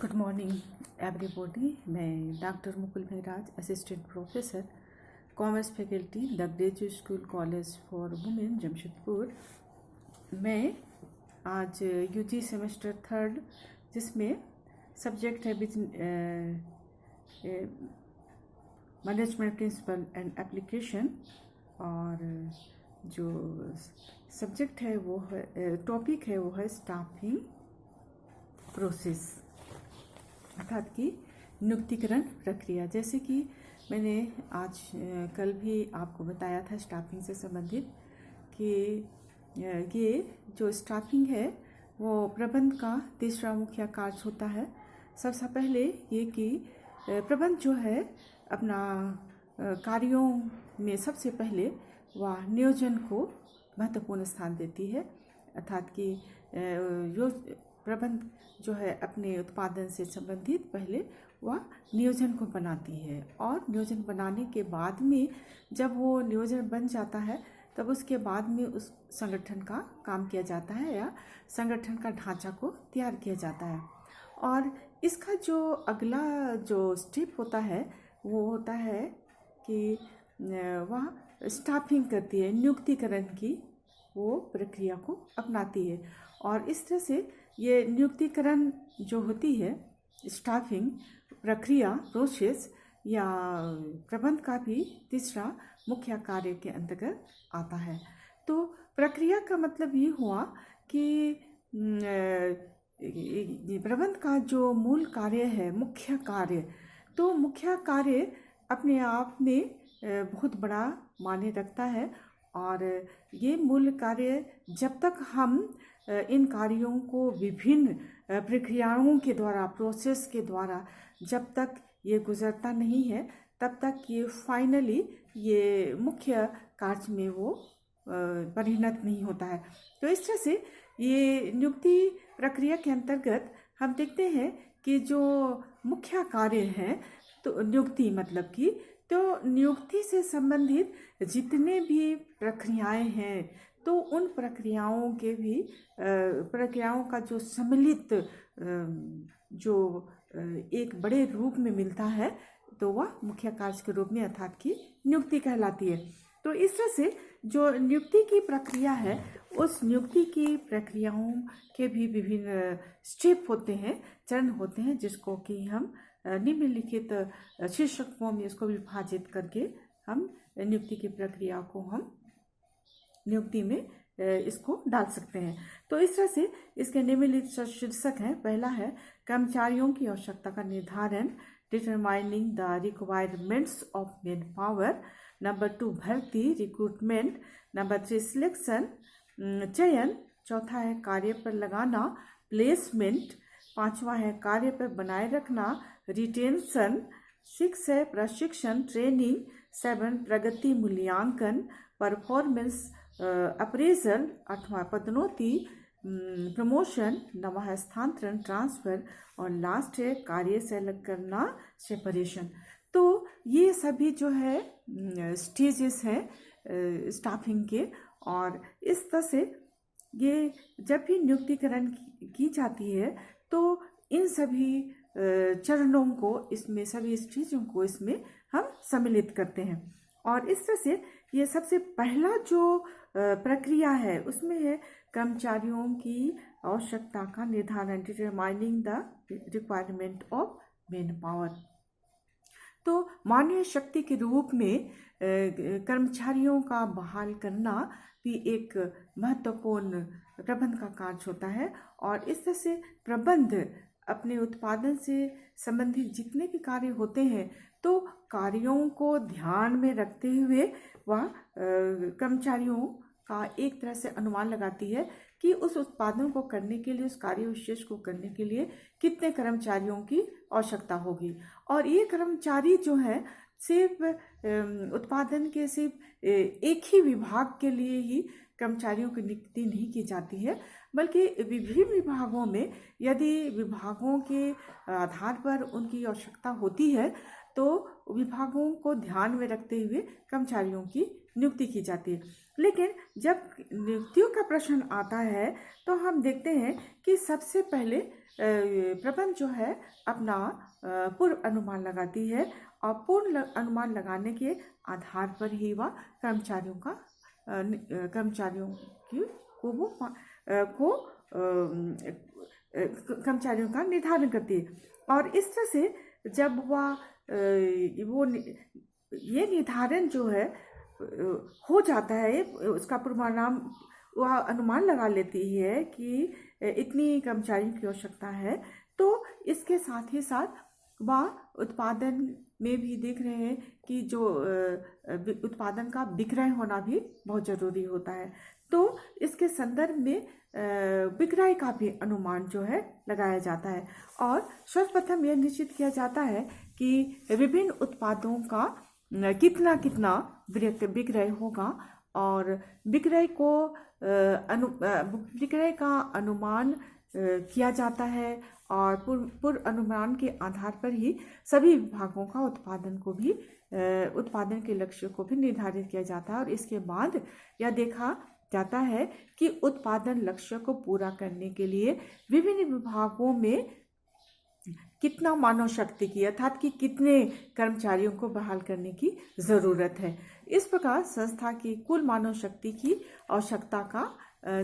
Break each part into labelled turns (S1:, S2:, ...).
S1: Good morning everybody. मैं doctor Mukul Maharaj, assistant professor, commerce faculty, the graduate school college for women, Jamshedpur. मैं आज UG semester third, जिसमें subject है management principle and application, और जो subject है वो है, टॉपिक है वो है स्टाफिंग प्रोसेस, अर्थात कि नियुक्तिकरण प्रक्रिया। जैसे कि मैंने आज कल भी आपको बताया था स्टाफिंग से संबंधित कि ये जो स्टाफिंग है वो प्रबंध का तीसरा मुख्य कार्य होता है। सबसे पहले ये कि प्रबंध जो है अपना कार्यों में सबसे पहले वह नियोजन को महत्वपूर्ण स्थान देती है, अर्थात कि प्रबंध जो है अपने उत्पादन से संबंधित पहले वह नियोजन को बनाती है, और नियोजन बनाने के बाद में जब वो नियोजन बन जाता है तब उसके बाद में उस संगठन का काम किया जाता है या संगठन का ढांचा को तैयार किया जाता है। और इसका जो अगला जो स्टेप होता है वो होता है कि वह स्टाफिंग करती है, नियुक्तिकरण की वो प्रक्रिया को अपनाती है। और इस तरह से ये नियुक्तिकरण जो होती है, स्टाफिंग प्रक्रिया, प्रोसेस या प्रबंध का भी तीसरा मुख्य कार्य के अंतर्गत आता है। तो प्रक्रिया का मतलब ये हुआ कि प्रबंध का जो मूल कार्य है, मुख्य कार्य, तो मुख्य कार्य अपने आप में बहुत बड़ा मायने रखता है। और ये मूल कार्य जब तक हम इन कार्यों को विभिन्न प्रक्रियाओं के द्वारा, प्रोसेस के द्वारा जब तक ये गुजरता नहीं है, तब तक ये फाइनली ये मुख्य कार्य में वो परिणत नहीं होता है। तो इस तरह से ये नियुक्ति प्रक्रिया के अंतर्गत हम देखते हैं कि जो मुख्य कार्य है, तो नियुक्ति मतलब कि तो नियुक्ति से संबंधित जितने भी प्रक्रियाएं हैं, तो उन प्रक्रियाओं का जो सम्मिलित जो एक बड़े रूप में मिलता है, तो वह मुख्य कार्य के रूप में अर्थात कि नियुक्ति कहलाती है। तो इस तरह से जो नियुक्ति की प्रक्रिया है, उस नियुक्ति की प्रक्रियाओं के भी विभिन्न स्टेप होते हैं, चरण होते हैं, जिसको कि हम निम्नलिखित शीर्षकों में इसको विभाजित करके हम नियुक्ति की प्रक्रिया को हम नियुक्ति में इसको डाल सकते हैं। तो इस तरह से इसके निम्नलिखित शीर्षक हैं। पहला है कर्मचारियों की आवश्यकता का निर्धारण, determining the requirements of man power. Number 2 भर्ती, रिक्रूटमेंट। नंबर 3 सिलेक्शन, चयन। चौथा है कार्य पर लगाना, प्लेसमेंट। पांचवा है कार्य पर बनाए रखना, रिटेंशन। 6 है प्रशिक्षण, ट्रेनिंग। 7 प्रगति मूल्यांकन, परफॉर्मेंस अप्रेजल। 8वां पदोन्नति, प्रमोशन। 9वां है स्थानांतरण, ट्रांसफर। और लास्ट है कार्य से अलग करना, सेपरेशन। तो ये सभी जो है स्टेजेस हैं स्टाफिंग के। और इस तरह से ये जब भी नियुक्तिकरण की जाती है, तो इन सभी चरणों को, इसमें सभी स्टेजों को इसमें हम सम्मिलित करते हैं। और इस तरह से ये सबसे पहला जो प्रक्रिया है उसमें है कर्मचारियों की आवश्यकता का निर्धारण, determining the requirement of man power. तो मानवीय शक्ति के रूप में कर्मचारियों का बहाल करना भी एक महत्वपूर्ण प्रबंध का कार्य होता है। और इस तरह से प्रबंध अपने उत्पादन से संबंधित जितने भी कार्य होते हैं, तो कार्यों को ध्यान में रखते हुए वह कर्मचारियों का एक तरह से अनुमान लगाती है कि उस उत्पादन को करने के लिए, उस कार्य विशेष को करने के लिए कितने कर्मचारियों की आवश्यकता होगी। और ये कर्मचारी जो है सिर्फ उत्पादन के सिर्फ एक ही विभाग के लिए ही कर्मचारियों की नियुक्ति नहीं की जाती है, बल्कि विभिन्न विभागों में यदि विभागों के आधार पर उनकी आवश्यकता होती है, तो विभागों को ध्यान में रखते हुए कर्मचारियों की नियुक्ति की जाती है। लेकिन जब नियुक्तियों का प्रश्न आता है, तो हम देखते हैं कि सबसे पहले प्रबंध जो है अपना पूर्व अनुमान लगाती है और पूर्ण अनुमान लगाने के आधार पर ही वह कर्मचारियों का निर्धारण करती है। और इस तरह से जब ये निर्धारण जो है हो जाता है, उसका पूर्वानुमान वह अनुमान लगा लेती है कि इतनी कर्मचारियों की आवश्यकता है, तो इसके साथ ही साथ वह उत्पादन में भी देख रहे हैं कि जो उत्पादन का विक्रय होना भी बहुत जरूरी होता है। तो इसके संदर्भ में विक्रय का भी अनुमान जो है लगाया जाता है और सर्वप्रथम यह निश्चित किया जाता है कि विभिन्न उत्पादों का कितना विक्रय होगा और विक्रय का अनुमान किया जाता है और पूर्व अनुमान के आधार पर ही सभी विभागों का उत्पादन के लक्ष्य को भी निर्धारित किया जाता है। और इसके बाद यह देखा जाता है कि उत्पादन लक्ष्य को पूरा करने के लिए विभिन्न विभागों में कितना मानव शक्ति की अर्थात कि कितने कर्मचारियों को बहाल करने की ज़रूरत है। इस प्रकार संस्था की कुल मानव शक्ति की आवश्यकता का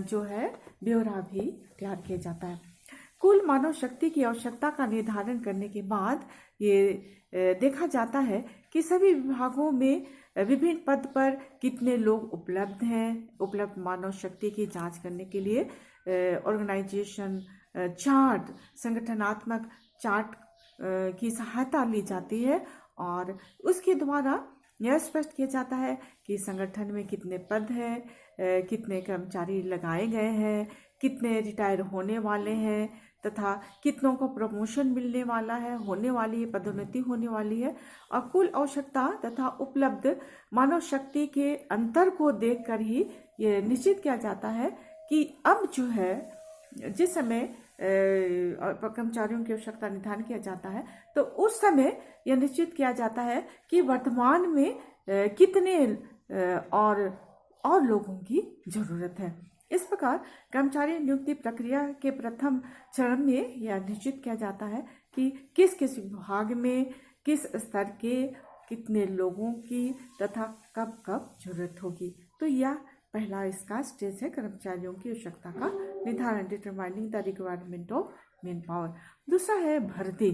S1: जो है ब्यौरा भी तैयार किया जाता है। कुल मानव शक्ति की आवश्यकता का निर्धारण करने के बाद ये देखा जाता है कि सभी विभागों में विभिन्न पद पर कितने लोग उपलब्ध हैं। उपलब्ध मानव शक्ति की जांच करने के लिए ऑर्गेनाइजेशन चार्ट, संगठनात्मक चार्ट की सहायता ली जाती है और उसके द्वारा यह स्पष्ट किया जाता है कि संगठन में कितने पद हैं, कितने कर्मचारी लगाए गए हैं, कितने रिटायर होने वाले हैं तथा कितनों को प्रमोशन मिलने वाला है, होने वाली है, पदोन्नति होने वाली है। और कुल आवश्यकता तथा उपलब्ध मानव शक्ति के अंतर को देखकर ही ये निश्चित किया जाता है कि अब जो है जिस समय कर्मचारियों की आवश्यकता निर्धारण किया जाता है तो उस समय यह निश्चित किया जाता है कि वर्तमान में कितने और लोगों की जरूरत है। इस प्रकार कर्मचारी नियुक्ति प्रक्रिया के प्रथम चरण में यह निश्चित किया जाता है कि किस किस विभाग में किस स्तर के कितने लोगों की तथा कब कब जरूरत होगी। तो यह पहला इसका स्टेज है कर्मचारियों की आवश्यकता का निर्धारण, determining the requirement of man power. दूसरा है भर्ती।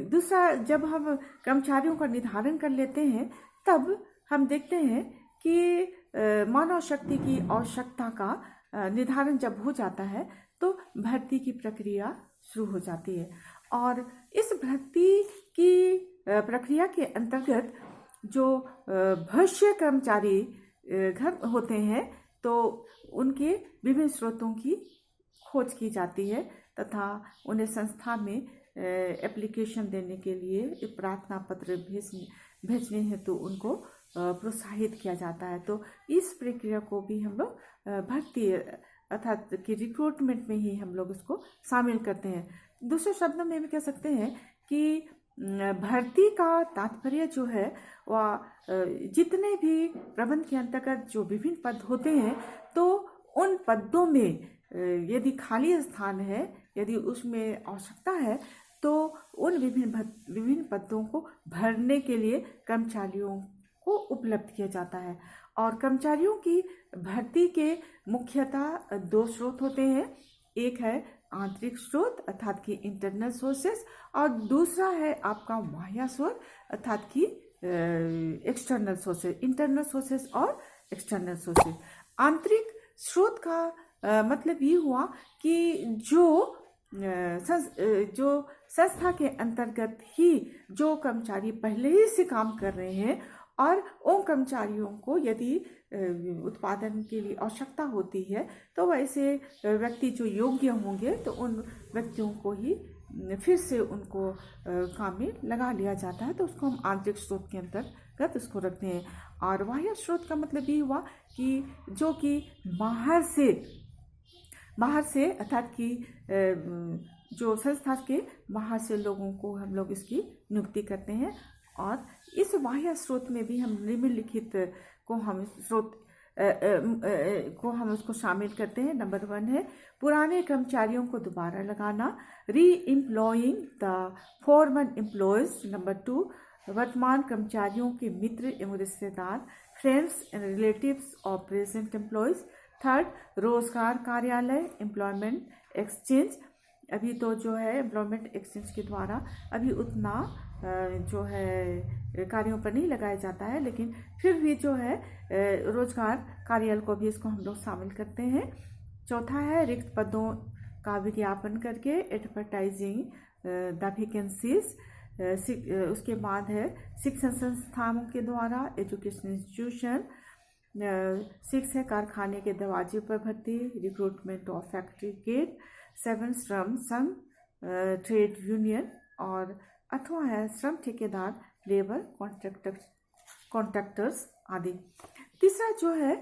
S1: दूसरा, जब हम कर्मचारियों का निर्धारण कर लेते हैं तब हम देखते हैं कि मानव शक्ति की आवश्यकता का निर्धारण जब हो जाता है तो भर्ती की प्रक्रिया शुरू हो जाती है। और इस भर्ती की प्रक्रिया के अंतर्गत जो भविष्य कर्मचारी घर होते हैं तो उनके विभिन्न स्रोतों की खोज की जाती है तथा उन्हें संस्था में एप्लीकेशन देने के लिए प्रार्थना पत्र भेजने हेतु उनको प्रोत्साहित किया जाता है। तो इस प्रक्रिया को भी हम लोग भर्ती अर्थात कि रिक्रूटमेंट में ही हम लोग इसको शामिल करते हैं। दूसरे शब्दों में भी कह सकते हैं कि भर्ती का तात्पर्य जो है वह जितने भी प्रबंध के अंतर्गत जो विभिन्न पद होते हैं तो उन पदों में यदि खाली स्थान है, यदि उसमें आवश्यकता है तो उन विभिन्न पदों को भरने के लिए कर्मचारियों को उपलब्ध किया जाता है। और कर्मचारियों की भर्ती के मुख्यतः दो स्रोत होते हैं। एक है आंतरिक स्रोत अर्थात कि इंटरनल सोर्सेस और दूसरा है आपका बाह्य स्रोत अर्थात कि एक्सटर्नल सोर्सेस, इंटरनल सोर्सेस और एक्सटर्नल सोर्सेस। आंतरिक स्रोत का मतलब ये हुआ कि जो संस्था के अंतर्गत ही जो कर्मचारी पहले ही से काम कर रहे हैं और उन कर्मचारियों को यदि उत्पादन के लिए आवश्यकता होती है तो वैसे व्यक्ति जो योग्य होंगे तो उन व्यक्तियों को ही फिर से उनको काम में लगा लिया जाता है। तो उसको हम आंतरिक स्रोत के अंतर्गत उसको रखते हैं। और बाह्य स्रोत का मतलब ये हुआ कि जो कि बाहर से अर्थात कि जो संस्था के बाहर से लोगों को हम लोग इसकी नियुक्ति करते हैं। और इस बाह्य स्रोत में भी हम निम्नलिखित को हम उसको शामिल करते हैं। नंबर 1 है पुराने कर्मचारियों को दोबारा लगाना, री employing the former employees. Number 2, वर्तमान कर्मचारियों के मित्र एवं रिश्तेदार, friends and relatives of present employees. Third, रोजगार कार्यालय, एम्प्लॉयमेंट एक्सचेंज। अभी तो जो है एम्प्लॉयमेंट एक्सचेंज के द्वारा अभी उतना जो है कार्यों पर नहीं लगाया जाता है, लेकिन फिर भी जो है रोजगार कार्यालय को भी इसको हम लोग शामिल करते हैं। चौथा है रिक्त पदों का विज्ञापन करके, एडवर्टाइजिंग द वैकेंसीज। उसके बाद है शिक्षण संस्थानों के द्वारा, एजुकेशन इंस्टीट्यूशन। 6 है कारखाने के दरवाजे पर भर्ती, रिक्रूटमेंट ऑफ फैक्ट्री गेट। 7 श्रम संघ, ट्रेड यूनियन। और 8वां है श्रम ठेकेदार, लेबर कॉन्ट्रैक्टर्स आदि। तीसरा जो है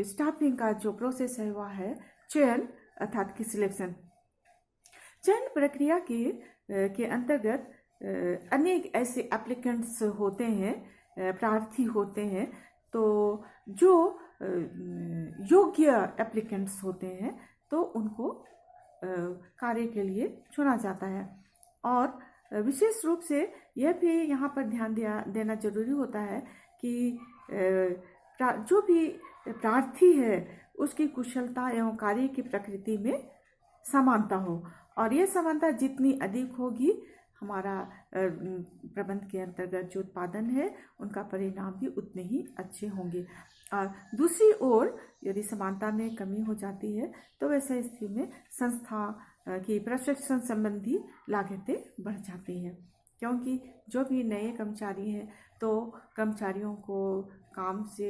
S1: स्टाफिंग का जो प्रोसेस है वह है चयन अर्थात कि सिलेक्शन। चयन प्रक्रिया के अंतर्गत अनेक ऐसे एप्लीकेंट्स होते हैं, प्रार्थी होते हैं। तो जो योग्य एप्लीकेंट्स होते हैं तो उनको कार्य के लिए चुना जाता है। और विशेष रूप से यह भी यहाँ पर ध्यान देना जरूरी होता है कि जो भी प्रार्थी है उसकी कुशलता एवं कार्य की प्रकृति में समानता हो, और यह समानता जितनी अधिक होगी हमारा प्रबंध के अंतर्गत जो उत्पादन है उनका परिणाम भी उतने ही अच्छे होंगे। और दूसरी ओर यदि समानता में कमी हो जाती है तो वैसे स्थिति में संस्था की प्रशिक्षण संबंधी लागतें बढ़ जाती हैं, क्योंकि जो भी नए कर्मचारी हैं तो कर्मचारियों को काम से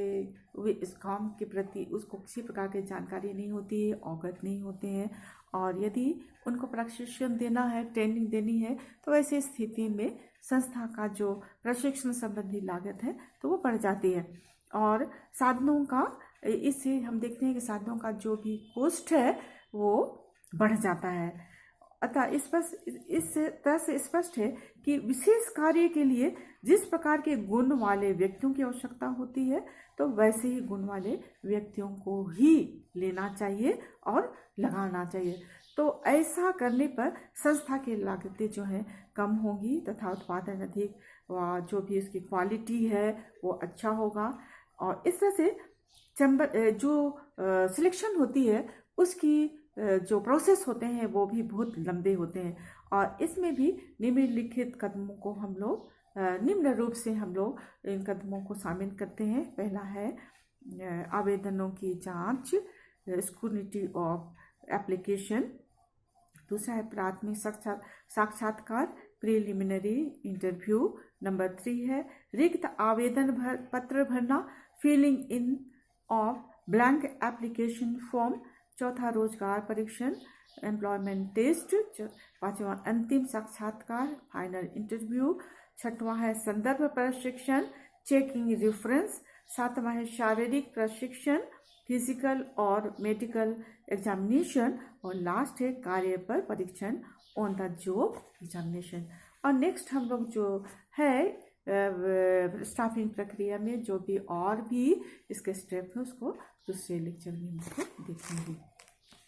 S1: वे इस काम के प्रति उसको किसी प्रकार की जानकारी नहीं होती है, अवगत नहीं होते हैं। और यदि उनको प्रशिक्षण देना है, ट्रेनिंग देनी है, तो ऐसी स्थिति में संस्था का जो प्रशिक्षण संबंधी लागत है तो वो बढ़ जाती है। और साधनों का, इससे हम देखते हैं कि साधनों का जो भी कॉस्ट है वो बढ़ जाता है। अतः इस तरह से स्पष्ट है कि विशेष कार्य के लिए जिस प्रकार के गुण वाले व्यक्तियों की आवश्यकता होती है तो वैसे ही गुण वाले व्यक्तियों को ही लेना चाहिए और लगाना चाहिए। तो ऐसा करने पर संस्था की लागतें जो हैं कम होंगी तथा उत्पादन अधिक व जो भी इसकी क्वालिटी है वो अच्छा होगा। और इस तरह से जो सिलेक्शन होती है उसकी जो प्रोसेस होते हैं वो भी बहुत लंबे होते हैं। और इसमें भी निम्नलिखित कदमों को हम लोग निम्न रूप से हम लोग इन कदमों को शामिल करते हैं। पहला है आवेदनों की जांच, स्क्रूटिनी ऑफ एप्लीकेशन। दूसरा है प्राथमिक साक्षात्कार, प्रीलिमिनरी इंटरव्यू। नंबर 3 है रिक्त आवेदन पत्र भरना, filling in of blank application form. चौथा रोजगार परीक्षण, एम्प्लॉयमेंट टेस्ट। 5वां अंतिम साक्षात्कार, फाइनल इंटरव्यू। 6वां है संदर्भ प्रशिक्षण, चेकिंग रेफरेंस। 7वां है शारीरिक प्रशिक्षण, फिजिकल और मेडिकल एग्जामिनेशन। और लास्ट है कार्य पर परीक्षण, ऑन द जॉब एग्जामिनेशन। और नेक्स्ट हम लोग जो है स्टाफिंग प्रक्रिया में जो भी और भी इसके स्टेप है उसको दूसरे लेक्चर में हम लोग देखेंगे।